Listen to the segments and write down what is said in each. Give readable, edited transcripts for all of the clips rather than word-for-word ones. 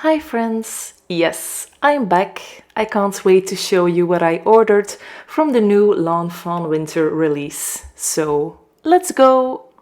Hi friends! Yes, I'm back. I can't wait to show you what I ordered from the new Lawn Fawn Winter Release. So, let's go!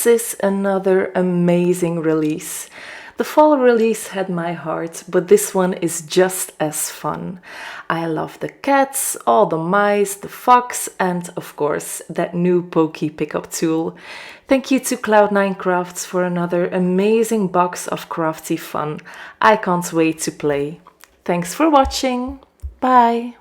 This is another amazing release. The fall release had my heart, but this one is just as fun. I love the cats, all the mice, the fox, and of course that new pokey pickup tool. Thank you to Cloud9 Crafts for another amazing box of crafty fun. I can't wait to play. Thanks for watching. Bye!